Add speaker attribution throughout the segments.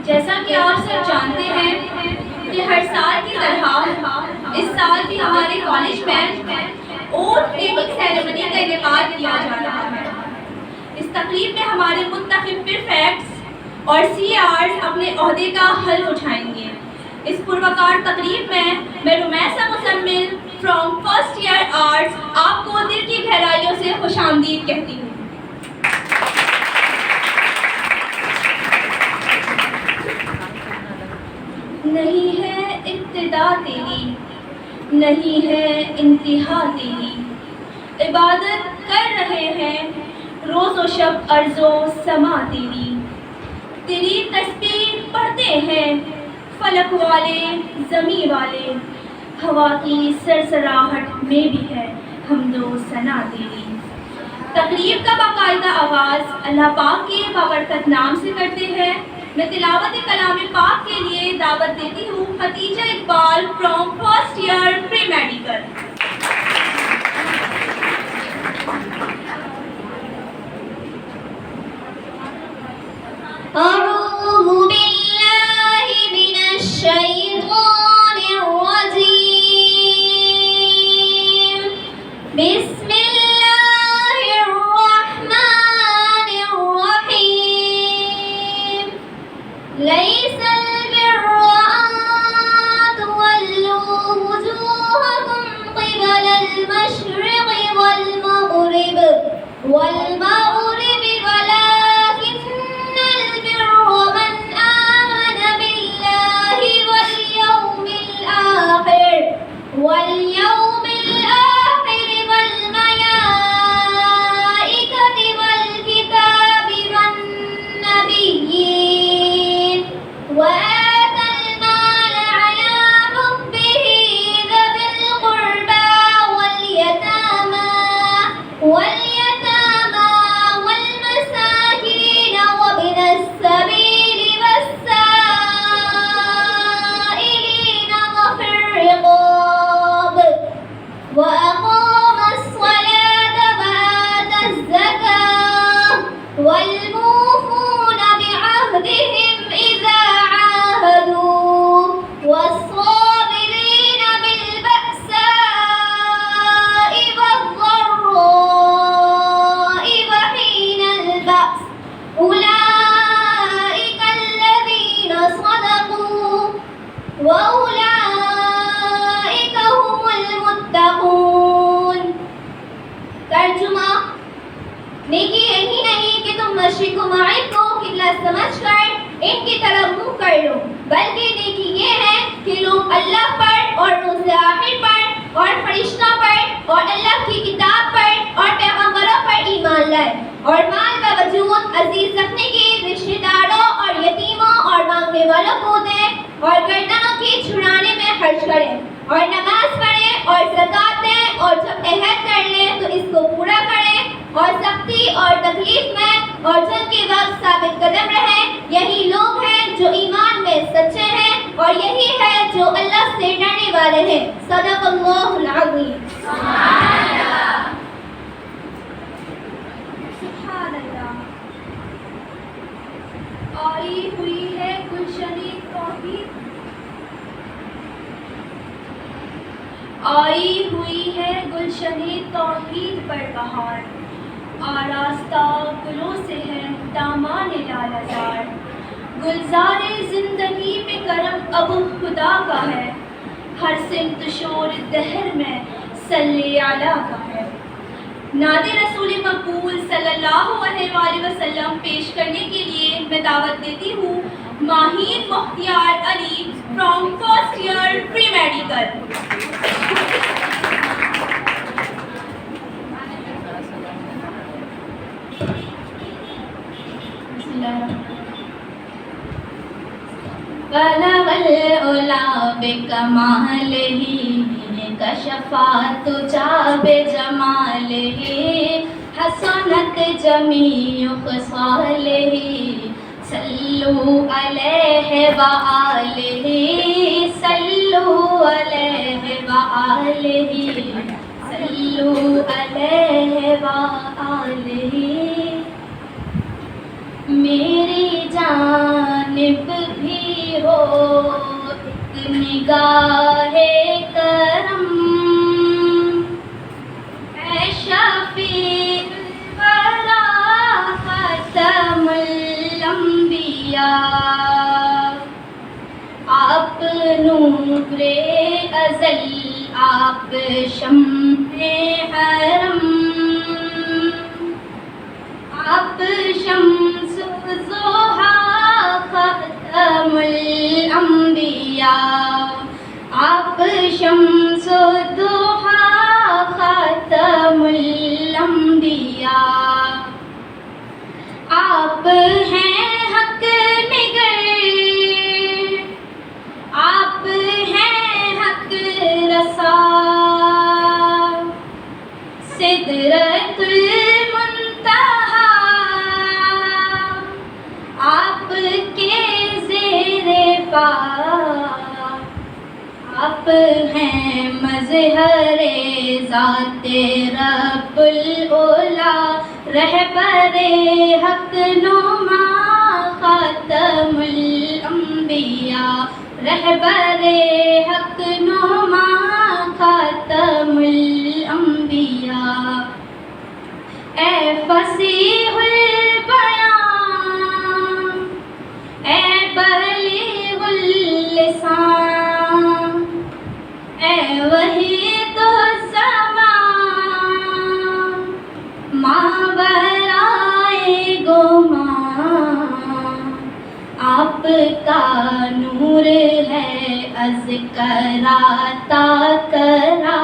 Speaker 1: جیسا کہ آپ سب جانتے ہیں کہ ہر سال کی طرح اس سال بھی ہمارے کالج میں اوتھ ٹیکنگ سیریمنی کا انعقاد کیا جا رہا ہے۔ اس تقریب میں ہمارے منتخب پریفیکٹس اور سی آرز اپنے عہدے کا حلف اٹھائیں گے۔ اس پروقار تقریب میں Rumaisa Muzammil from first year arts آپ کو دل کی گہرائیوں سے خوش آمدید کہتی ہوں۔ نہیں ہے ابتدا تیری، نہیں ہے انتہا تیری، عبادت کر رہے ہیں روز و شب ارض و سما تیری، تیری تسبیح پڑھتے ہیں فلک والے زمیں والے، ہوا کی سرسراہٹ میں بھی ہے حمد و ثنا تیری۔ تقریب کا باقاعدہ آغاز اللہ پاک کے بابرکت نام سے کرتے ہیں۔ میں تلاوت کلام پاک کے لیے دعوت دیتی ہوں Khatija Iqbal from first year pre medical.
Speaker 2: اعوذ باللہ من الشیطان الرجیم، بسم اللہ الرحمن الرحیم، لیس البر ان تولوا وجوہکم قبل المشرق والمغرب ولكن البر من آمن بالله واليوم الآخر والملائكة والكتاب والنبيين وآتى المال على حبه ذوي القربى واليتامى والمساكين وابن السبيل والسائلين وفي الرقاب وأقام الصلاة وآتى الزكاة والموفون بعهدهم إذا عاهدوا والصابرين بالبأساء والضراء وحين البأس أولئك الذين صدقوا وأولئك هم المتقون۔ ترجمہ: نیکی یہی نہیں کہ تم مشرق و مغرب کو قبلہ سمجھ کر ان کی طرف منہ کر لو، بلکہ نیکی یہ ہے کہ لوگ اللہ پر اور روز آخر پر اور فرشتوں پر اور اللہ کی کتاب پر اور پیغمبروں پر ایمان لائے، اور مال کا وجود عزیز رکھنے کی رشتہ داروں اور یتیموں اور مانگنے والوں کو دیں، اور گردنوں کی چھڑانے میں خرچ کریں، اور نماز پڑھیں اور زکوٰۃ دیں، اور جب عہد کر لیں تو اس کو پورا کریں، اور سختی اور تکلیف میں اور جنگ کے وقت ثابت قدم رہیں۔ یہی لوگ ہیں جو ایمان میں سچے ہیں، اور یہی ہے جو اللہ سے ڈرنے والے ہیں۔ صدق اللہ العظیم۔
Speaker 1: سبحان اللہ۔ آئی ہوئی ہے گلشنِ توحید، آئی ہوئی ہے گلشنِ توحید پر بہار، آراستہ گلوں سے ہے دامان لال زار، گلزار زندگی میں کرم اب خدا کا ہے، ہر سمت شور دہر میں صلی اعلیٰ کا ہے۔ نعت رسول مقبول صلی اللہ علیہ وآلہ وسلم پیش کرنے کے لیے میں دعوت دیتی ہوں Maheen Mukhtiar Ali from first year pre medical.
Speaker 2: بلغ العلا بکمالہ کشفات تجا بجمالہ حسنت جمیع خصالہ صلو علیہ وآلہ صلو علیہ وآلہ صلی
Speaker 1: صلوا علیہ وآلہ میری جانب بھی ہو ایک نگاہ کرم اے شفیع الورا ختم الانبیاء آپ نور ازل آپ شمع حرم آپ شمس ضحیٰ ختم الانبیاء آپ شمس ضحیٰ ختم الانبیاء آپ ہیں حق نگر آپ ہیں حق رسا سدرۃ المنتہا آپ کے زیر پا آپ ہیں مظہر ذات رب العلا رہبر حق نما خاتم الانبیاء رہبر حق نما خاتم الانبیاء اے فصیح البیان اے بلیغ اللسان اے وحید الزمان ماورائے گمان آپ کا نور ہے از کرا تا کرا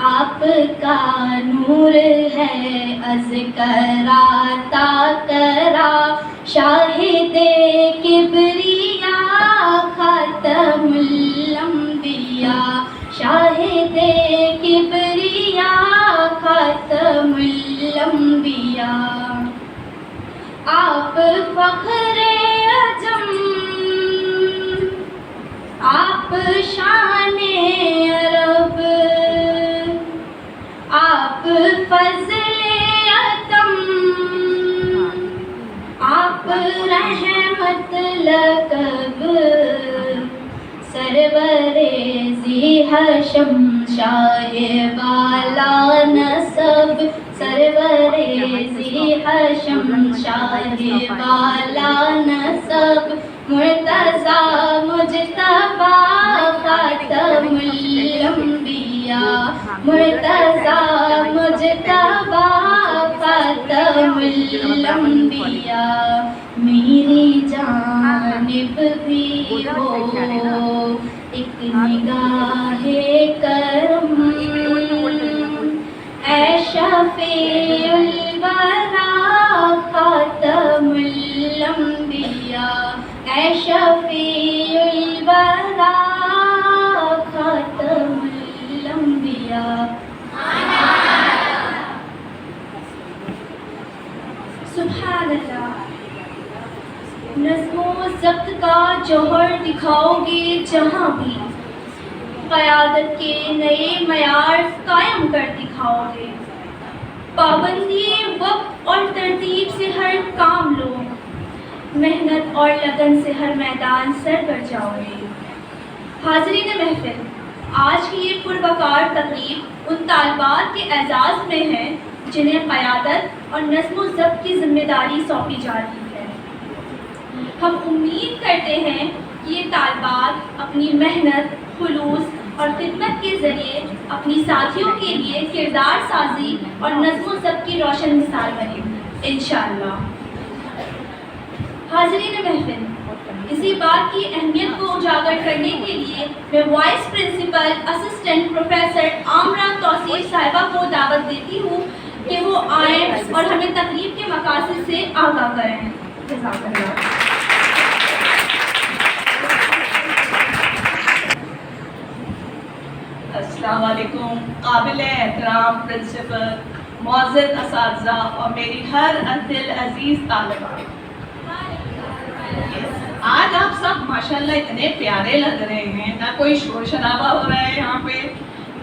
Speaker 1: آپ کا نور ہے از کرا تا کرا شاہد کبریا خاتم الانبیاء شاہد کبریا خاتم الانبیاء آپ فخر عجم آپ شان عرب آپ فضل عتم آپ رحمت لقب سرور ذی حشم شاہ بالا نسب سرور ذی حشم شاہ بالا نسب مرتضی مجتبی خاتم الانبیاء مرتضی مجتبی خاتم الانبیاء میری جانب بھی ہو ایک نگاہ کرم اے شفیع الورا خاتم الانبیاء اے شفیع الورا خاتم الانبیاء سبحان اللہ نظم و ضبط کا جوہر دکھاؤ گے جہاں بھی قیادت کے نئے معیار قائم کر دکھاؤ گے پابندی وقت اور ترتیب سے ہر کام لو محنت اور لگن سے ہر میدان سر پر جاؤ گے حاضرین محفل آج کی یہ پروقار تقریب ان طالبات کے اعزاز میں ہے جنہیں قیادت اور نظم و ضبط کی ذمہ داری سونپی جا رہی ہے ہم امید کرتے ہیں کہ یہ طالبات اپنی محنت خلوص اور خدمت کے ذریعے اپنی ساتھیوں کے لیے کردار سازی اور نظم و ضبط کی روشن مثال بنے انشاءاللہ حاضرین محفل اسی بات کی اہمیت کو اجاگر کرنے کے لیے میں وائس پرنسپل اسسٹنٹ پروفیسر عامرہ توصیف صاحبہ کو دعوت دیتی ہوں کہ وہ آئیں اور ہمیں تقریب کے مقاصد سے آگاہ کریں جزاک اللہ
Speaker 3: السلام علیکم قابل احترام پرنسپل معزز اساتذہ اور میری ہر دل عزیز طالبات آج آپ سب ماشاءاللہ اتنے پیارے لگ رہے ہیں نہ کوئی شور شرابہ ہو رہا ہے یہاں پہ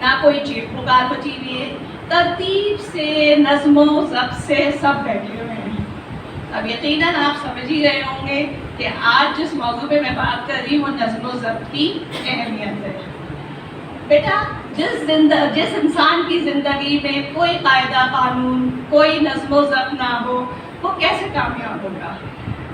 Speaker 3: نہ کوئی چیخ پکار مچی ہوئی ہے ترتیب سے, نظم و ضبط سے سب بیٹھے ہوئے ہیں. اب یقیناً آپ سمجھ ہی رہے ہوں گے کہ آج جس موضوع پہ میں بات کر رہی ہوں نظم و ضبط کی اہمیت ہے. بیٹا جس انسان کی زندگی میں کوئی قاعدہ قانون, کوئی نظم و ضبط نہ ہو, وہ کیسے کامیاب ہوگا؟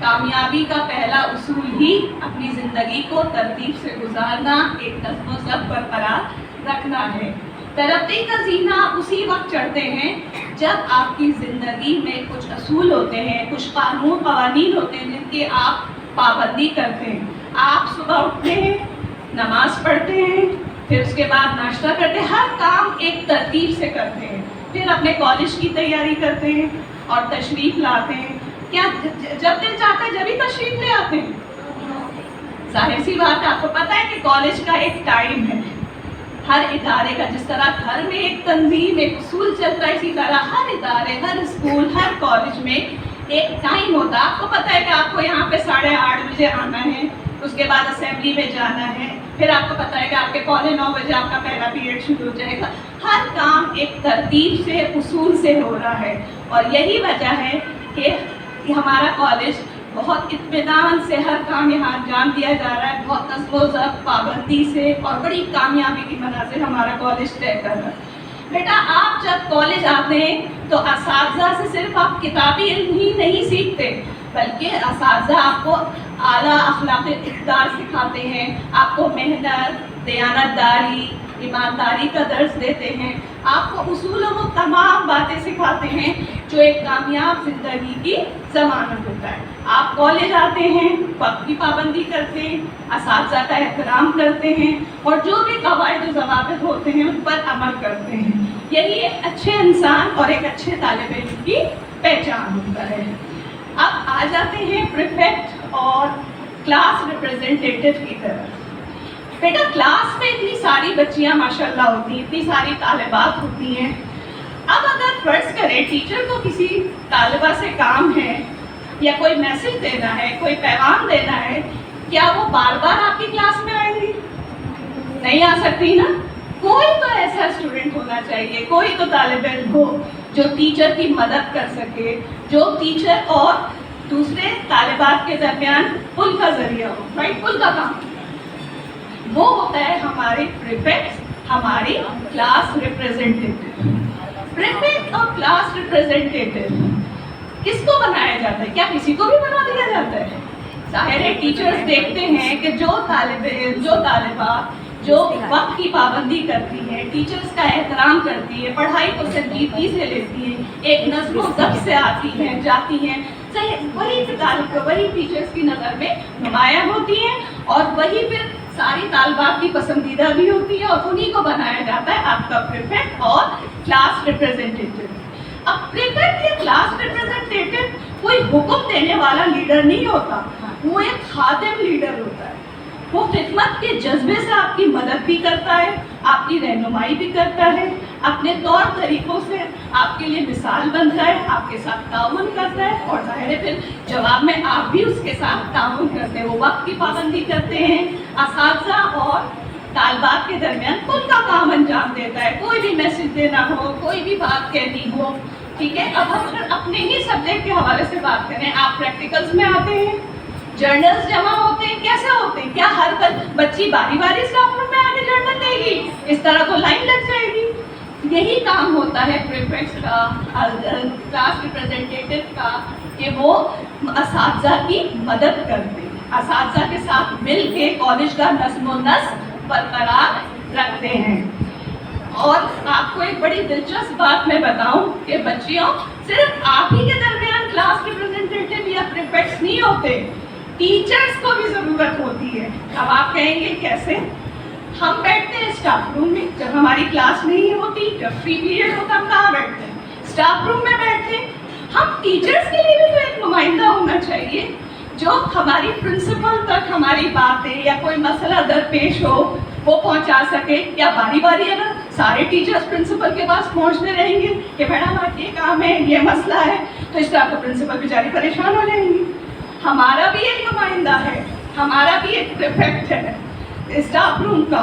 Speaker 3: کامیابی کا پہلا اصول ہی اپنی زندگی کو ترتیب سے گزارنا, ایک نظم و ضبط برقرار رکھنا ہے. ترقی کا زینہ اسی وقت چڑھتے ہیں جب آپ کی زندگی میں کچھ اصول ہوتے ہیں, کچھ قوانین ہوتے ہیں جن کی آپ پابندی کرتے ہیں. آپ صبح اٹھتے ہیں, نماز پڑھتے ہیں, پھر اس کے بعد ناشتہ کرتے ہیں, ہر کام ایک ترتیب سے کرتے ہیں. پھر اپنے کالج کی تیاری کرتے ہیں اور تشریف لاتے ہیں. کیا جب دل چاہتا ہے جبھی تشریف لے آتے ہیں؟ ظاہر سی بات ہے, آپ کو پتہ ہے کہ کالج کا ایک ٹائم ہے. ہر ادارے کا, جس طرح گھر میں ایک تنظیم, ایک اصول چلتا ہے, اسی طرح ہر ادارے, ہر اسکول, ہر کالج میں ایک ٹائم ہوتا ہے. آپ کو پتہ ہے کہ آپ کو یہاں پہ 8:30 بجے آنا ہے, اس کے بعد اسمبلی میں جانا ہے, پھر آپ کو پتہ ہے کہ آپ کے 8:45 بجے آپ کا پہلا پیریڈ شروع ہو جائے گا. ہر کام ایک ترتیب سے, اصول سے ہو رہا ہے. اور یہی وجہ ہے کہ ہمارا کالج بہت اطمینان سے ہر کام یہاں انجام دیا جا رہا ہے, بہت نظم و ضبط, پابندی سے, اور بڑی کامیابی کی منازل ہمارا کالج طے کر رہا ہے. بیٹا آپ جب کالج آتے ہیں تو اساتذہ سے صرف آپ کتابی علم ہی نہیں سیکھتے, بلکہ اساتذہ آپ کو اعلیٰ اخلاق اقدار سکھاتے ہیں, آپ کو محنت, دیانت داری, ایمانداری کا درس دیتے ہیں, آپ کو اصول و تمام باتیں سکھاتے ہیں جو ایک کامیاب زندگی کی ضمانت ہوتا ہے. آپ کالج آتے ہیں, وقت کی پابندی کرتے ہیں, اساتذہ کا احترام کرتے ہیں, اور جو بھی قواعد و ضوابط ہوتے ہیں ان پر عمل کرتے ہیں. یہی ایک اچھے انسان اور ایک اچھے طالب علم کی پہچان ہوتا ہے. اب آ جاتے ہیں پریفیکٹ اور کلاس ریپرزینٹیٹیو کی طرف. بیٹا کلاس میں اتنی ساری بچیاں ماشاءاللہ ہوتی ہیں, اتنی ساری طالبات ہوتی ہیں. اب اگر فرض کریں ٹیچر کو کسی طالبہ سے کام ہے یا کوئی میسج دینا ہے, کوئی پیغام دینا ہے, کیا وہ بار بار آپ کی کلاس میں آئیں گی؟ نہیں آ سکتی نا. کوئی تو ایسا اسٹوڈنٹ ہونا چاہیے, کوئی تو طالب علم ہو جو ٹیچر کی مدد کر سکے, جو ٹیچر اور دوسرے طالبات کے درمیان پل کا ذریعہ ہو. رائٹ, پل کا کام وہ ہوتا ہے ہمارے پریفیکٹ, ہماری کلاس ریپرزینٹیٹیو. پریفیکٹ اور کلاس ریپرزینٹیٹیو کس کو بنایا جاتا ہے؟ کیا کسی کو بھی بنا دیا جاتا ہے؟ ظاہر ہے ٹیچرز دیکھتے ہیں کہ جو طالب علم, جو طالبہ جو وقت کی پابندی کرتی ہے, ٹیچرز کا احترام کرتی ہے, پڑھائی کو سنجیدگی سے لیتی ہے, ایک نظم و ضبط سے آتی ہیں, جاتی ہیں, وہی طالب کو, وہی ٹیچرز کی نظر میں نمایاں ہوتی ہیں, اور وہی پھر ساری طالبات کی پسندیدہ بھی ہوتی ہے, اور انہی کو بنایا جاتا ہے آپ کا پریفیکٹ اور کلاس ریپرزینٹیٹیو. اب پریفیکٹ یا کلاس ریپرزینٹیٹیو کوئی حکم دینے والا لیڈر نہیں ہوتا, وہ ایک خادم لیڈر ہوتا ہے. وہ خدمت کے جذبے سے آپ کی مدد بھی کرتا ہے, آپ کی رہنمائی بھی کرتا ہے, اپنے طور طریقوں سے آپ کے لیے مثال بنتا ہے, آپ کے ساتھ تعاون کرتا ہے, اور ظاہر ہے پھر جواب میں آپ بھی اس کے ساتھ تعاون کرتے ہیں. وہ وقت کی پابندی کرتے ہیں, اساتذہ اور طالبات کے درمیان کل کا کام انجام دیتا ہے. کوئی بھی میسج دینا ہو, کوئی بھی بات کہنی ہو, ٹھیک ہے. اب ہم اپنے ہی سبجیکٹ کے حوالے سے بات کریں. آپ پریکٹیکلز میں آتے ہیں, جرنلز جمع ہوتے ہیں, کیسے ہوتے ہیں؟ کیا ہر بچی باری باری اسٹاف روم میں آ کے جرنل دے گی؟ اس طرح کو لائن لگ جائے گی. یہی کام ہوتا ہے پریفیکٹ کا, کلاس ریپرزینٹیٹیو کا, کہ وہ اساتذہ کی مدد کرتے ہیں, اساتذہ کے ساتھ مل کے کالج کا نظم و نسق برقرار رکھتے ہیں. اور آپ کو ایک بڑی دلچسپ بات میں بتاؤں کہ بچیوں, صرف آپ ہی کے درمیان کلاس ریپرزینٹیٹیو یا پریفیکٹس نہیں ہوتے, ٹیچرز کو بھی ضرورت ہوتی ہے. اب آپ کہیں گے کیسے؟ ہم بیٹھتے ہیں اسٹاف روم میں, جب ہماری کلاس نہیں ہوتی, جب فری پیریڈ ہوتا, ہم کہاں بیٹھتے ہیں؟ اسٹاف روم میں بیٹھتے ہیں. ہم ٹیچرز کے لیے بھی تو ایک نمائندہ ہونا چاہیے جو ہماری پرنسپل تک ہماری باتیں یا کوئی مسئلہ درپیش ہو وہ پہنچا سکے. یا باری باری اگر سارے ٹیچرز پرنسپل کے پاس پہنچتے رہیں گے کہ میڈم آج یہ کام ہے, یہ مسئلہ ہے, تو اس طرح کو پرنسپل بیچاری پریشان ہو جائیں گی. ہمارا بھی ایک نمائندہ ہے, ہمارا بھی ایک پریفیکٹ ہے اسٹاف روم کا.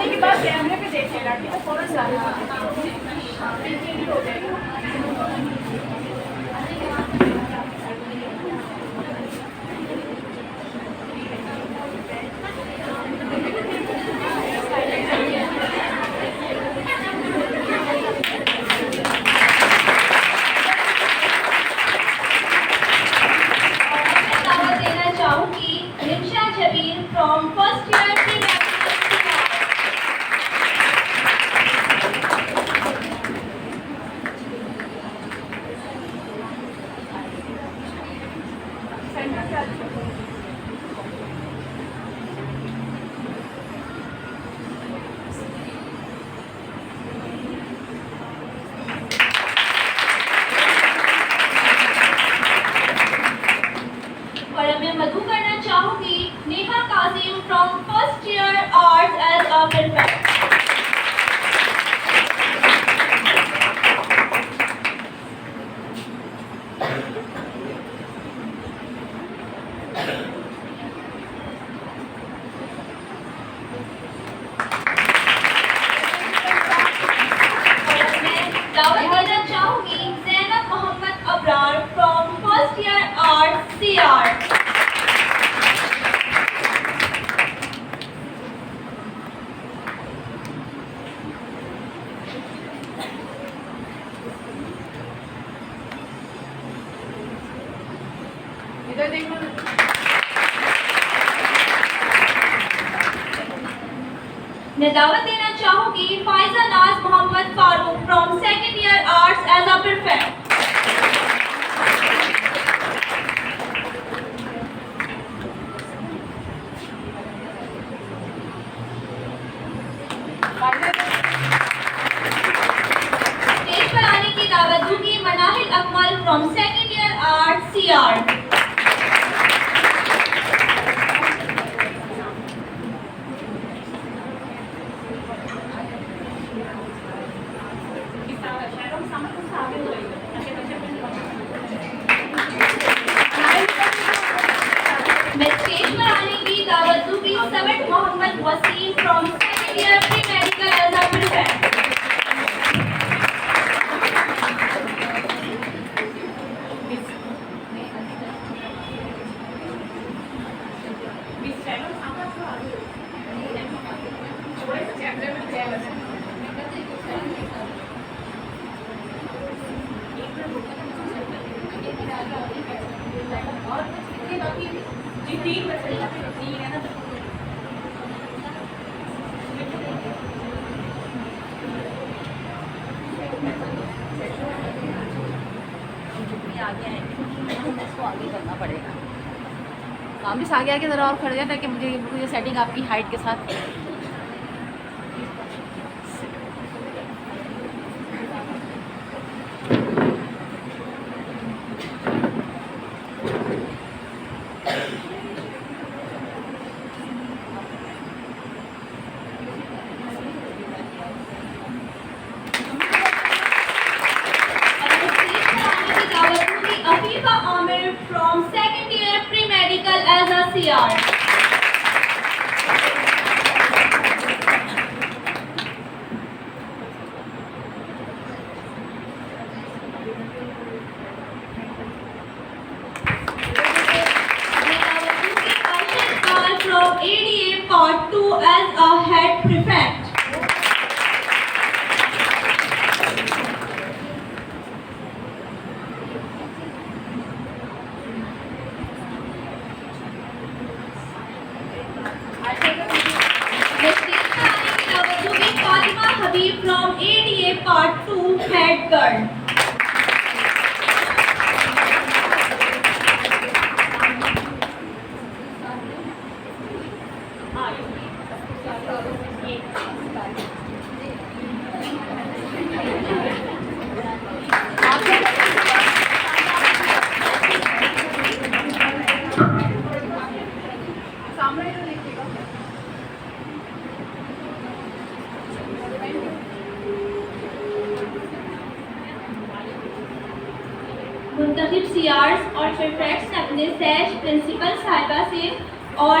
Speaker 3: آنے کے بعد کیمرے پہ دیکھے گا کہ فوراً جانا ہو جائے گا.
Speaker 1: دعوت دینا چاہوں گی Rimsha Jubair from first year pre medical. اور اب میں مدعو کرنا چاہوں گی Neha Qasim from first year arts as a perfect. دعوت دینا چاہوں گی Zainab Muhammad Abrar from first year art C art.
Speaker 3: ادھر دیکھو.
Speaker 1: میں دعوت دینا چاہوں گی Faiza Naz Muhammad Farooq from second year arts as a perfect. Stage پر آنے کی دعوت دوں گی Manahil Akmal from second year art C art. میں اسٹیج پر آنے کی دعوت دوں گی Simat Muhammad Waseem from second year pre medical as a perfect.
Speaker 4: کام بھی آگے ذرا اور کھڑ گیا تاکہ مجھے یہ سیٹنگ آپ کی ہائٹ کے ساتھ.
Speaker 1: Afifa Amir from second year pre-medical as a CR. From ADA Part 2 as a head prefect. Fatima Habib from ADA Part 2 head girl. منتخب CRs اور پرفیکٹس نے اپنے سیش پرنسپل صاحبہ سے اور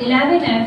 Speaker 5: 11F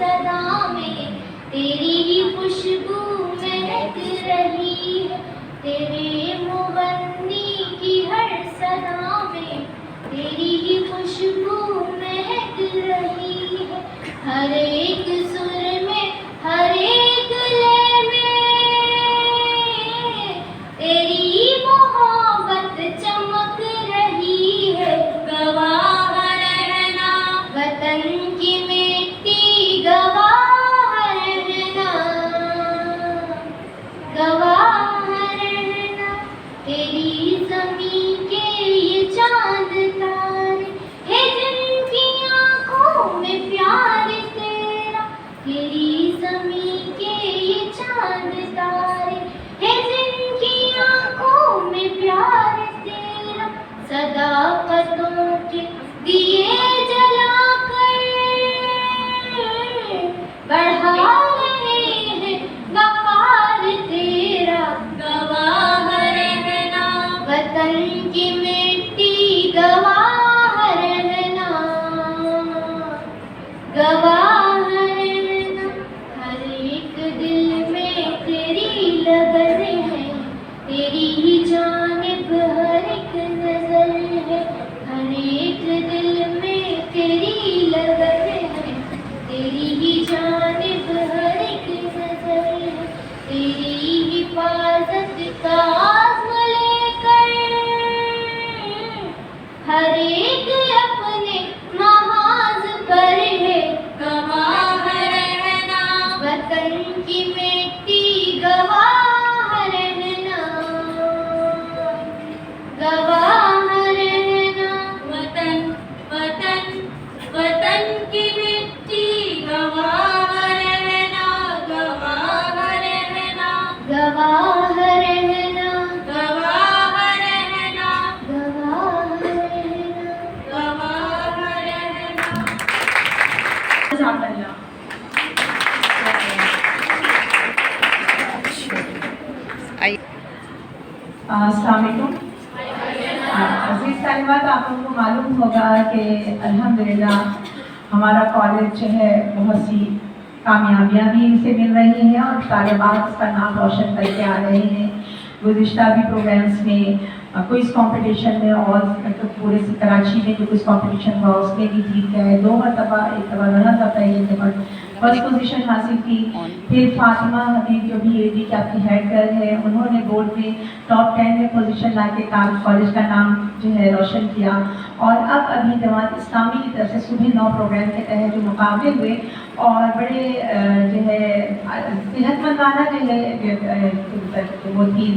Speaker 2: صدا میں تیری ہی خوشبو مہک رہی ہے، تیرے مغنی کی ہر صدا میں تیری ہی خوشبو مہک رہی ہے، ہر ایک سر میں ہر ایک لے میں تیری محبت چمک رہی ہے، گواہ رہنا وطن کی مٹی، گواہ رہنا، گواہ رہنا تیری زمین کے یہ چاند تارے ہے جن کی آنکھوں میں پیار تیرا، تیری زمین کے یہ چاند تارے ہے جن کی آنکھوں میں پیار تیرا، صداقتوں کے دیے جلا کر بڑھا رہے ہیں وقار تیرا، گواہ رہنا وطن کی مٹی، گواہ رہنا، گواہ رہنا ہر ایک دل میں تیری لگن ہے، تیری ہی جانب ہر ایک نظر ہے، ہر ایک دل میں تیری لگن ہے، تیری ہی جانب ہر ایک نظر ہے، تیری حفاظت کا عزم لے کر ہر ایک اپنے محاذ پر ہے، گواہ رہنا وطن کی مٹی، گواہ رہنا، گواہ رہنا
Speaker 1: وطن وطن وطن کی مٹی، گواہ رہنا، گواہ رہنا،
Speaker 2: گواہ رہنا،
Speaker 1: گواہ رہنا،
Speaker 2: گواہ رہنا،
Speaker 1: گواہ رہنا۔
Speaker 3: جزاک اللہ۔ السلام علیکم۔ عزیز طالبات، آپ لوگوں کو معلوم ہوگا کہ الحمدللہ ہمارا کالج جو ہے بہت سی کامیابیاں بھی ان سے مل رہی ہیں اور طالبات اس کا نام روشن کر کے آ رہے ہیں۔ گزشتہ بھی پروگرامس میں کوئز کمپٹیشن میں اور پورے کراچی میں جو کوئز کمپٹیشن ہوا اس میں بھی جیت گئے، 2 مرتبہ، ایک دفعہ رنر اپ رہی ہے، فرسٹ پوزیشن حاصل کی۔ پھر فاطمہ حبیب جو بھی اے ڈی کی آپ کی ہیڈ گرل ہے، انہوں نے بورڈ میں ٹاپ 10 میں پوزیشن لا کے کالج کا نام جو ہے روشن کیا۔ اور اب ابھی جماعت اسلامی کی طرف سے صبح 9 پروگرام کے تحت جو مقابلے ہوئے اور بڑے جو ہے صحت مندانہ جو ہے وہ تھی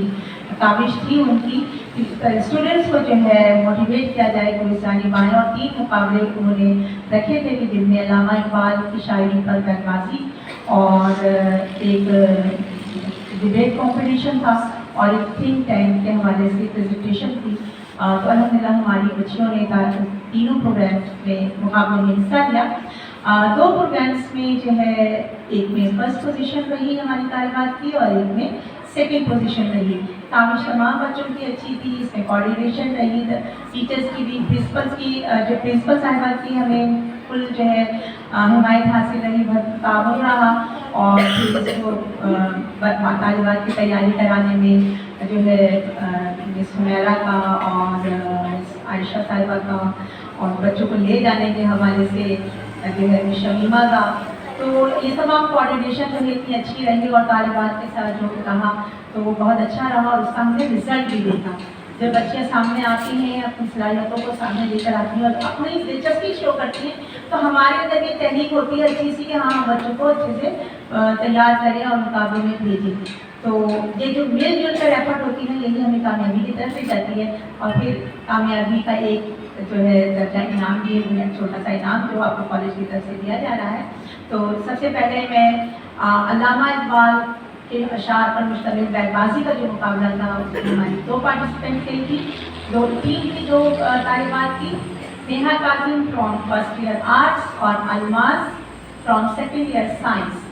Speaker 3: کاوش تھی ان کی، اسٹوڈنٹس کو جو ہے موٹیویٹ کیا جائے کوئی ثانی بائیں، اور 3 مقابلے انہوں نے رکھے تھے کہ جن میں علامہ اقبال کی شاعری پر بازی اور ایک ڈبیٹ کمپٹیشن تھا اور ایک تھنک ٹینک کے حوالے سے پریزنٹیشن تھی۔ تو الحمدللہ ہماری بچیوں نے تینوں پروگرامس میں مقابلے میں حصہ لیا۔ 2 پروگرامس میں جو ہے ایک میں فرسٹ پوزیشن رہی ہماری طالبات کی اور ایک میں سیکنڈ پوزیشن رہی۔ کاوش تمام بچوں کی اچھی تھی، اس میں کوآرڈینیشن رہی، ٹیچرس کی بھی، پرنسپلس کی، جو پرنسپل صاحبات کی ہمیں فل جو ہے حمایت حاصل رہی، بہت تعاون رہا، اور پھر اس کو طالبات کی تیاری کرانے میں جو ہے مس حمیرہ کا اور مس عائشہ صاحبہ کا اور بچوں کو لے جانے کے حوالے سے جو ہے مس شمیمہ کا، تو یہ تمام کوآرڈینیشن جو ہے اتنی اچھی رہی اور طالبات کے ساتھ جو رہا تو وہ بہت اچھا رہا، اور اس کا ہم نے رزلٹ بھی دیکھا۔ جب بچیاں سامنے آتی ہیں اپنی صلاحیتوں کو سامنے لے کر آتی ہیں اور اپنی دلچسپی شو کرتی ہیں، تو ہمارے اندر یہ تحریک ہوتی ہے اچھی سی کہ ہاں بچوں کو اچھے سے تیار کریں اور مقابلے میں بھیجیں۔ تو یہ جو مل جل کر ایفرٹ ہوتی ہے یہی ہمیں کامیابی کی طرف لے جاتی ہے، اور پھر کامیابی کا ایک جو ہے درجہ انعام بھی ہے، چھوٹا سا انعام جو آپ کو کالج کی طرف سے دیا جا رہا ہے۔ تو سب سے پہلے میں علامہ اقبال کے اشعار پر مشتمل بیگ بازی کا جو مقابلہ تھا اس میں ہماری 2 پارٹیسپینٹ گئی تھی، 2 ٹیم کی 2 طالبات کی، Neha Qasim from first year arts اور Almas from second year science.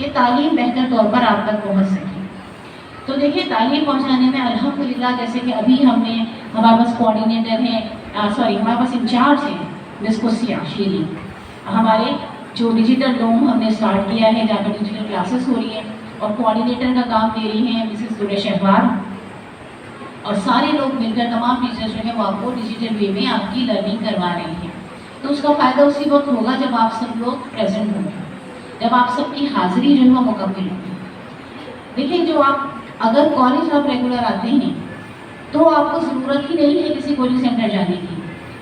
Speaker 5: کہ تعلیم بہتر طور پر آپ تک پہنچ سکے. تو دیکھیے تعلیم پہنچانے میں الحمدللہ جیسے کہ ابھی ہم نے ہمارے پاس کوآرڈینیٹر ہیں ہمارے پاس انچارج ہیں جس کو شیری ہمارے جو ڈیجیٹل روم ہم نے اسٹارٹ کیا ہے جہاں پر ڈیجیٹل کلاسز ہو رہی ہیں اور کوآرڈینیٹر کا کام دے رہی ہیں مسز سورہ شہوار اور سارے لوگ مل کر تمام ٹیچرز جو ہیں وہ آپ کو ڈیجیٹل وے میں آپ کی لرننگ کروا رہے ہیں. تو اس کا فائدہ اسی وقت ہوگا جب آپ سب لوگ پریزنٹ ہوں گے, جب آپ سب کی حاضری جو ہے وہ مکمل ہوگی. دیکھیں جو آپ اگر کالج آپ ریگولر آتے ہیں تو آپ کو ضرورت ہی نہیں ہے کسی کوچنگ سینٹر جانے کی.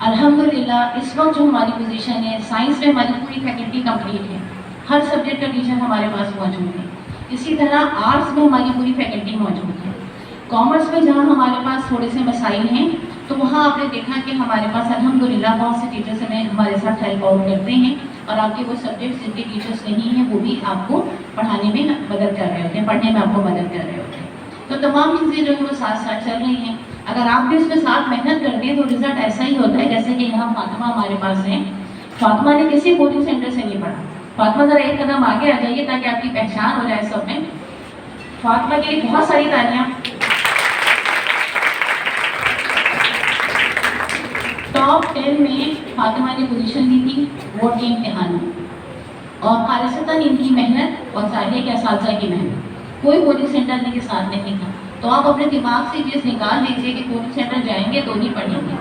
Speaker 5: الحمدللہ اس وقت جو ہماری پوزیشن ہے سائنس میں ہماری پوری فیکلٹی کمپلیٹ ہے, ہر سبجیکٹ کا ٹیچر ہمارے پاس موجود ہے. اسی طرح آرٹس میں ہماری پوری فیکلٹی موجود ہے. کامرس میں جہاں ہمارے پاس تھوڑے سے مسائل ہیں تو وہاں آپ نے دیکھا کہ ہمارے پاس الحمدللہ بہت سے ٹیچرس ہمیں ہمارے ساتھ ہیلپ آؤٹ کرتے ہیں اور آپ کے وہ سبجیکٹس جن کے ٹیچرس نہیں ہیں وہ بھی آپ کو پڑھانے میں مدد کر رہے ہوتے ہیں, پڑھنے میں آپ کو مدد کر رہے ہوتے ہیں. تو تمام چیزیں جو ہیں وہ ساتھ ساتھ چل رہی ہیں. اگر آپ بھی اس میں ساتھ محنت کرتے ہیں تو رزلٹ ایسا ہی ہوتا ہے جیسے کہ یہاں فاطمہ ہمارے پاس ہیں. فاطمہ نے کسی کوچنگ سینٹر سے نہیں پڑھا. فاطمہ ذرا ایک قدم آگے آ جائیے تاکہ آپ کی پہچان ہو جائے سب میں. فاطمہ کے لیے بہت ساری تالیاں. ٹاپ 10 میں فاطمہ نے پوزیشن لی تھی بورڈ کے امتحان میں, اور خالصتاً ان کی محنت اور ظاہر کے اساتذہ کی محنت, کوئی کوچنگ سینٹر ان کے ساتھ نہیں تھا. تو آپ اپنے دماغ سے چیز نکال لیجیے کہ کوچنگ سینٹر جائیں گے تو نہیں پڑھیں گے.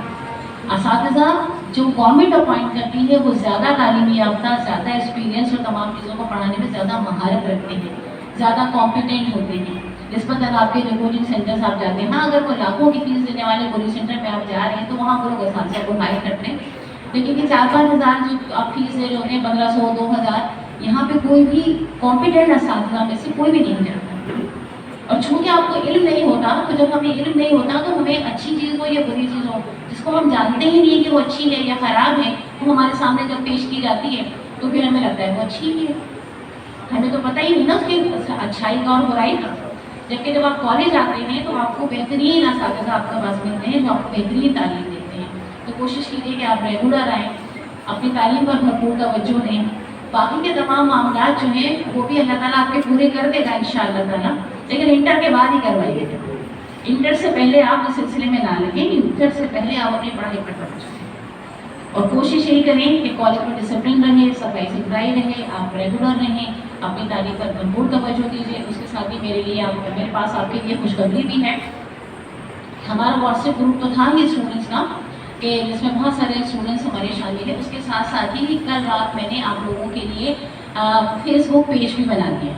Speaker 5: اساتذہ جو گورنمنٹ اپوائنٹ کرتی ہے وہ زیادہ تعلیمی یافتہ, زیادہ ایکسپیرینس اور تمام چیزوں کو پڑھانے میں زیادہ مہارت رکھتے ہیں, زیادہ کمپیٹنٹ ہوتے ہیں نسبتاً آپ کے جو کوچنگ سینٹرز آپ جاتے ہیں. ہاں اگر وہ لاکھوں کی فیس دینے والے کوچنگ سینٹر میں آپ جا رہے ہیں تو وہاں وہ لوگ اساتذہ کو ہائر کرتے ہیں, لیکن یہ 4-5 ہزار جو آپ فیس دے رہے ہوتے ہیں 1500-2000, یہاں پہ کوئی بھی کمپیٹنٹ اساتذہ میں سے کوئی بھی نہیں جاتا. اور چونکہ آپ کو علم نہیں ہوتا تو جب ہمیں علم نہیں ہوتا تو ہمیں اچھی چیز ہو یا بری چیز ہو جس کو ہم جانتے ہی نہیں کہ وہ اچھی ہے یا خراب ہے, وہ ہمارے سامنے جب پیش کی جاتی ہے تو پھر ہمیں لگتا ہے وہ اچھی ہی ہے. ہمیں تو پتہ ہی نہیں نا اس کی اچھائی کا اور برائی کا. جبکہ جب آپ کالج آتے ہیں تو آپ کو بہترین اساتذہ آپ کے پاس ملتے ہیں جو آپ کو بہترین تعلیم دیتے ہیں. تو کوشش کیجیے کہ آپ ریگولر آئیں, اپنی تعلیم پر بھرپور توجہ دیں. باقی کے تمام معاملات جو ہیں وہ بھی اللہ تعالیٰ آپ کے پورے کر دے گا انشاءاللہ تعالیٰ, لیکن انٹر کے بعد ہی کروائیے گا. انٹر سے پہلے آپ اس سلسلے میں نہ لگیں, انٹر سے پہلے آپ اپنی پڑھائی پر توجہ دیں اور کوشش یہی کریں کہ کالج میں ڈسپلن رہے, صفائی ستھرائی رہے, آپ ریگولر رہیں, اپنی تعلیم پر بھرپور توجہ دیجیے. اس کے ساتھ ہی میرے پاس آپ کے لیے خوشخبری بھی ہے. ہمارا واٹس ایپ گروپ تو تھا ہی اسٹوڈنٹس کا کہ جس میں بہت سارے اسٹوڈنٹس ہمارے شامل ہیں. اس کے ساتھ ساتھ ہی کل رات میں نے آپ لوگوں کے لیے فیس بک پیج بھی بنا دیا.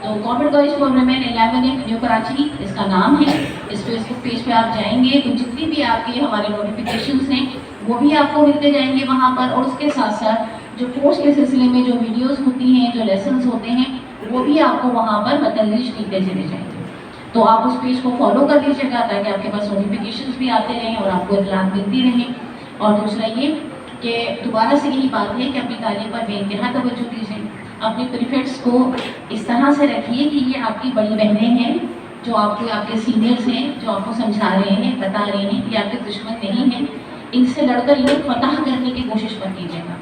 Speaker 5: تو government college for women 11 new Karachi اس کا نام ہے. اس فیس بک پیج پہ آپ جائیں گے تو جتنی بھی آپ کے ہمارے نوٹیفیکیشنس ہیں وہ بھی آپ کو ملتے جائیں گے وہاں پر, اور اس کے ساتھ ساتھ جو کورس کے سلسلے میں جو ویڈیوز ہوتی ہیں, جو لیسنس ہوتے ہیں وہ بھی آپ کو وہاں پر بتدریج ملتے چلے جائیں گے. تو آپ اس پیج کو فالو کر لیجیے گا تاکہ آپ کے پاس نوٹیفیکیشنز بھی آتے رہیں اور آپ کو اطلاعات ملتی رہیں. اور دوسرا یہ کہ دوبارہ سے یہی بات ہے کہ اپنی تعلیم پر بے انتہا توجہ دیجیے. اپنے پریفیکٹس کو اس طرح سے رکھیے کہ یہ آپ کی بڑی بہنیں ہیں جو آپ کے سینئرز ہیں, جو آپ کو سمجھا رہے ہیں, بتا رہے ہیں, یہ آپ کے دشمن نہیں ہیں. ان سے لڑ کر انہیں فتح کرنے کی کوشش مت کیجیے گا.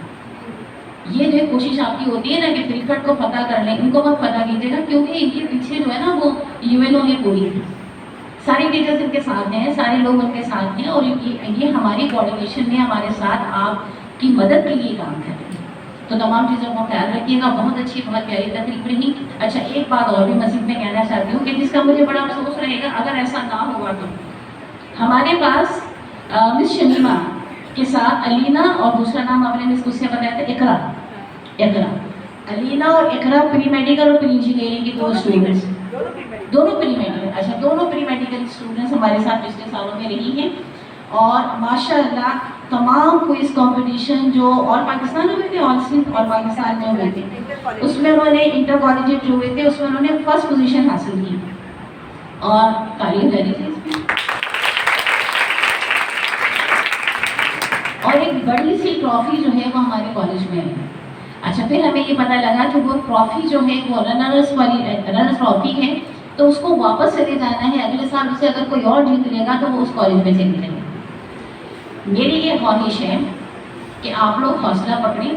Speaker 5: یہ جو کوشش آپ کی ہوتی ہے نا کہ پریفیکٹ کو فتح کر لیں, ان کو مت فتح کیجیے گا کیونکہ ان کے پیچھے جو ہے نا وہ UNO ہے پوری, ساری ٹیچرز ان کے ساتھ ہیں, سارے لوگ ان کے ساتھ ہیں, اور یہ ہماری کوآرڈینیشن میں ہمارے ساتھ آپ کی مدد کے لیے کام کر رہے ہیں. تو تمام چیزوں کو خیال رکھیے گا. بہت اچھی بہت پیاری تقریب رہی. اچھا ایک بات اور بھی مزید میں کہنا چاہتی ہوں کہ جس کا مجھے بڑا افسوس رہے گا اگر ایسا نہ ہوا تو ہمارے پاس مس شمیمہ کے ساتھ علینا اور دوسرا نام آپ نے مس کو سے بتایا تھا اقرا. علینا اور اقرا پری میڈیکل اور پری انجینئرنگ کی 2 اسٹوڈنٹس, دونوں پری میڈیکل. اچھا دونوں پری میڈیکل اسٹوڈنٹس ہمارے ساتھ پچھلے سالوں میں رہی ہیں اور ماشاء اللہ تمام کوئز کمپٹیشن جو اور پاکستان میں ہوئے تھے, آل سندھ اور پاکستان میں ہوئے تھے, اس میں انہوں نے انٹر کالجیٹ جو ہوئے تھے اس میں انہوں نے فرسٹ پوزیشن حاصل کی اور تعلیم جاری تھی اس میں. اور ایک بڑی سی ٹرافی جو ہے وہ ہمارے کالج میں ہے. اچھا پھر ہمیں یہ پتہ لگا کہ وہ ٹرافی جو ہے وہ رنرز ٹرافی ہے, تو اس کو واپس چلے جانا ہے اگلے سال. اسے اگر کوئی اور جیت لے گا تو وہ اس کالج میں چلے جائے گا. میری یہ خواہش ہے کہ آپ لوگ حوصلہ پکڑیں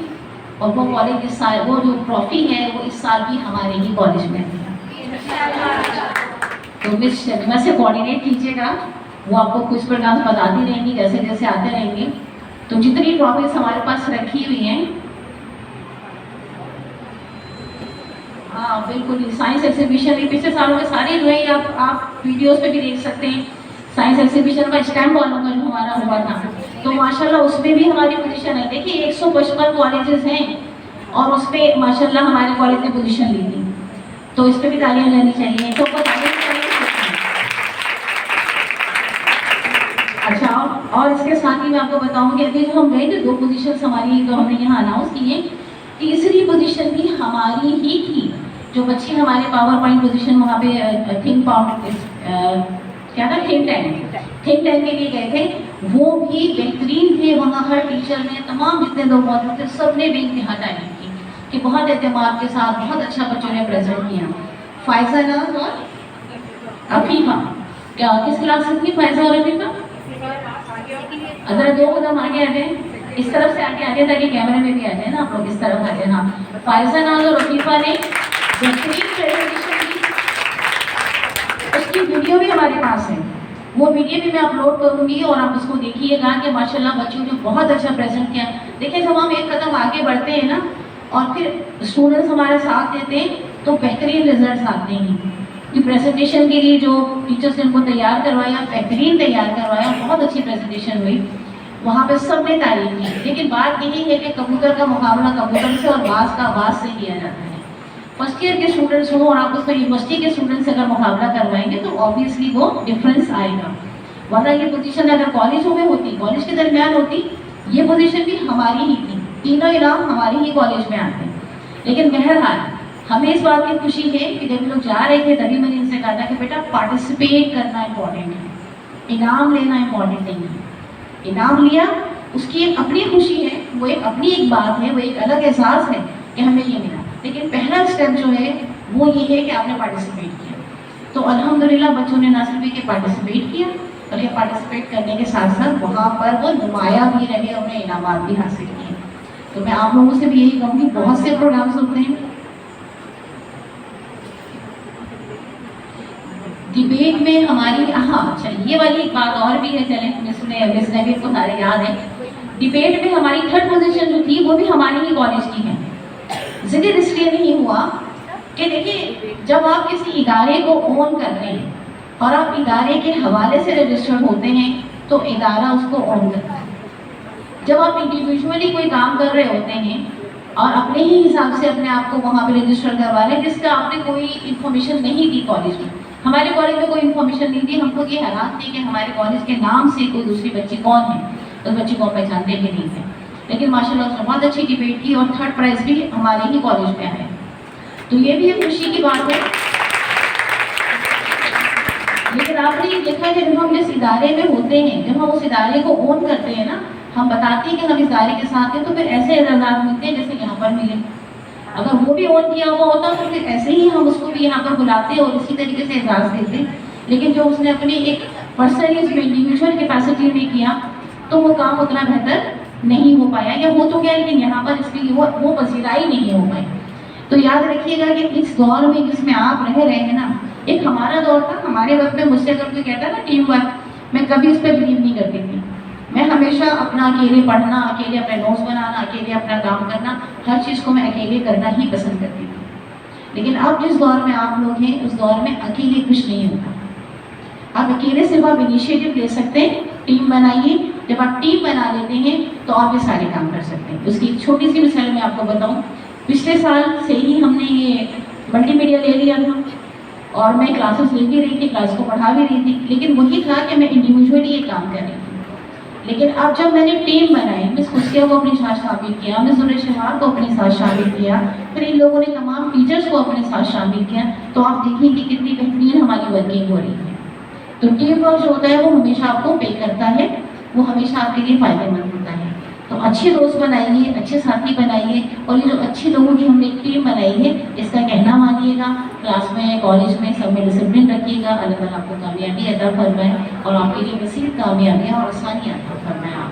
Speaker 5: اور وہ کالج اس سال وہ جو ٹرافی ہے وہ اس سال بھی ہمارے ہی کالج میں ہے. تو مس شمیمہ سے کوآرڈینیٹ کیجیے گا, وہ آپ کو کچھ پروگرامس بتاتی رہیں گی جیسے جیسے آتے رہیں گے. تو جتنی ٹرافیز ہمارے پاس رکھی ہوئی ہیں, ہاں بالکل سائنس ایگزیبیشن بھی پچھلے سالوں میں سارے جو ہے آپ ویڈیوز پہ بھی دیکھ سکتے ہیں. سائنس ایگزیبیشن کا اسٹیمپ والوں کا جو ہمارا ہوا تھا, تو ماشاءاللہ اس میں بھی ہماری پوزیشن ہے. دیکھیے 155 کالجز ہیں اور اس پہ ماشاءاللہ ہمارے کالج نے پوزیشن لی تھی, تو اس پہ بھی تالیاں لینی چاہیے. تو اچھا, اور اس کے ساتھ ہی میں آپ کو بتاؤں کہ ابھی جو ہم گئے تھے 2 پوزیشنس ہماری جو ہم نے یہاں اناؤنس کی ہیں, تیسری پوزیشن بھی ہماری ہی تھی. جو بچے ہمارے پاور پوائنٹ پوزیشن وہاں پہ تھنک کیا تھا تھنک ٹینک کے لیے گئے تھے, وہ بھی بہترین تھے. وہاں ہر ٹیچر نے, تمام جتنے لوگ موجود تھے, سب نے بھی انتہا تعریف کی کہ بہت اعتماد کے ساتھ بہت اچھا بچوں نے پریزنٹ کیا. فائزہ ناز اور عفیفہ, کیا کس کلاس سے تھی فائزہ اور عفیفہ؟ ذرا 2 قدم آگے آ جائیں, اس طرف سے آگے آ جائیں تاکہ کیمرے میں بھی آ جائیں نا آپ لوگ, اس طرف آ جائیں. ہاں, فائزہ ناز اور عفیفہ نے بہترین پریزنٹیشن کی. اس کی ویڈیو بھی ہمارے پاس ہے, وہ ویڈیو بھی میں اپلوڈ کروں گی اور آپ اس کو دیکھیے گا کہ ماشاءاللہ بچوں نے بہت اچھا پریزنٹ کیا. دیکھیں جب ہم ایک قدم آگے بڑھتے ہیں نا اور پھر اسٹوڈنٹس ہمارے ساتھ دیتے ہیں تو بہترین ریزلٹس آتے ہیں. کہ پریزنٹیشن کے لیے جو ٹیچرس نے ان کو تیار کروایا, بہترین تیار کروایا, بہت اچھی پریزنٹیشن ہوئی. وہاں پہ سب نے تعریف کی. لیکن بات یہی ہے کہ کبوتر کا مقابلہ کبوتر سے اور باز کا باز سے کیا جاتا ہے. فرسٹ ایئر کے اسٹوڈنٹس ہوں اور آپ اس میں یونیورسٹی کے اسٹوڈنٹس سے اگر مقابلہ کروائیں گے تو آبویسلی وہ ڈفرینس آئے گا. ورنہ یہ پوزیشن اگر کالجوں میں ہوتی, کالج کے درمیان ہوتی, یہ پوزیشن بھی ہماری ہی تھی. تینوں انعام ہماری ہی کالج میں آتے. لیکن بہرحال ہمیں اس بات کی خوشی ہے کہ جب لوگ جا رہے تھے تبھی میں نے ان سے کہا تھا کہ بیٹا پارٹیسپیٹ کرنا امپورٹنٹ ہے, انعام لینا امپورٹنٹ نہیں ہے. انعام لیا اس کی ایک اپنی خوشی ہے, وہ ایک اپنی ایک بات ہے, وہ ایک الگ احساس ہے کہ ہمیں یہ ملا. لیکن پہلا اسٹیپ جو ہے وہ یہ ہے کہ آپ نے پارٹیسپیٹ کیا. تو الحمدللہ بچوں نے نہ صرف کہ پارٹیسپیٹ کیا بلکہ پارٹیسپیٹ کرنے کے ساتھ ساتھ وہاں پر وہ نمایاں بھی رہے, انہیں انعامات بھی حاصل کیے. تو میں آپ لوگوں سے بھی یہی کہوں گی, بہت سے پروگرامس ہوتے ہیں. ڈبیٹ میں ہماری, ہاں اچھا یہ والی ایک بات اور بھی ہے, چلیں مس نے بھی کو سارے یاد ہے. ڈبیٹ میں ہماری 3rd پوزیشن جو تھی وہ بھی ہماری ہی کالج کی ہے. ذکر اس لیے نہیں ہوا کہ دیکھیے جب آپ کسی ادارے کو اون کرتے ہیں اور آپ ادارے کے حوالے سے رجسٹرڈ ہوتے ہیں تو ادارہ اس کو اون کرتا ہے. جب آپ انڈیویجولی کوئی کام کر رہے ہوتے ہیں اور اپنے ہی حساب سے اپنے آپ کو وہاں پہ رجسٹر کروا رہے ہیں جس کا آپ نے کوئی انفارمیشن نہیں دی کالج میں, ہمارے کالج میں کوئی انفارمیشن نہیں دی, ہم کو یہ حیران تھی کہ ہمارے کالج کے نام سے کوئی دوسری بچی کون ہے, اس بچی کو پہچانتے بھی نہیں تھے. لیکن ماشاءاللہ اس نے بہت اچھی ڈبیٹ کی اور 3rd پرائز بھی ہمارے ہی کالج میں آئے. تو یہ بھی ایک خوشی کی بات ہے. لیکن آپ نے یہ دیکھا کہ جب ہم جس ادارے میں ہوتے ہیں, جب ہم اس ادارے کو اون کرتے ہیں نا, ہم بتاتے ہیں کہ ہم اس ادارے کے ساتھ ہیں, تو پھر ایسے اعزازات ملتے ہیں جیسے یہاں پر ملے. اگر وہ بھی اون کیا ہوا ہوتا تو پھر ایسے ہی ہم اس کو بھی یہاں پر بلاتے اور اسی طریقے سے اعزاز دیتے. لیکن جو اس نے اپنی ایک پرسنلی اس میں انڈیویجول کیپیسٹی میں کیا تو وہ کام اتنا بہتر نہیں ہو پایا, یا ہو تو گیا لیکن یہاں پر اس کے لیے وہ پذیرائی نہیں ہو پائی. تو یاد رکھیے گا کہ اس دور میں جس میں آپ رہ رہے ہیں نا, ایک ہمارا دور تھا, ہمارے وقت میں مجھ سے اگر کوئی کہتا نا ٹیم ورک, میں کبھی اس پہ بلیو نہیں کرتی تھی. میں ہمیشہ اپنا اکیلے پڑھنا, اکیلے اپنے نوٹس بنانا, اکیلے اپنا کام کرنا, ہر چیز کو میں اکیلے کرنا ہی پسند کرتی تھی. لیکن اب جس دور میں آپ لوگ ہیں اس دور میں اکیلے کچھ نہیں ہوتا. آپ اکیلے صرف آپ انیشیٹو لے سکتے ہیں, ٹیم بنائیے. جب آپ ٹیم بنا لیتے ہیں تو آپ یہ سارے کام کر سکتے ہیں. اس کی ایک چھوٹی سی مثال میں آپ کو بتاؤں, پچھلے سال سے ہی ہم نے یہ ملٹی میڈیا لے لیا تھا اور میں کلاسز لے بھی رہی تھی, کلاس کو پڑھا بھی رہی تھی, لیکن وہی تھا کہ میں انڈیویجولی یہ کام کر رہی تھی. لیکن اب جب میں نے ٹیم بنائی, مس خوشیہ کو اپنے ساتھ شامل کیا, مس شہار کو اپنے ساتھ شامل کیا, پھر ان لوگوں نے تمام ٹیچرس کو اپنے ساتھ شامل کیا, تو آپ دیکھیں کہ کتنی بہترین ہماری ورکنگ ہو رہی ہے. تو ٹیم ورک جو ہوتا ہے وہ ہمیشہ آپ کو پے کرتا ہے, وہ ہمیشہ آپ کے لیے فائدہ مند ہوتا ہے. تو اچھے دوست بنائیے, اچھے ساتھی بنائیے, اور یہ جو اچھے لوگوں کی ہم نے ایک ٹیم بنائی ہے اس کا کہنا مانیے گا. کلاس میں, کالج میں, سب میں ڈسپلن رکھیے گا. اللہ تعالیٰ آپ کو کامیابی عطا فرمائے اور آپ کے لیے مزید کامیابیاں اور آسانیاں عطا فرمائے. آپ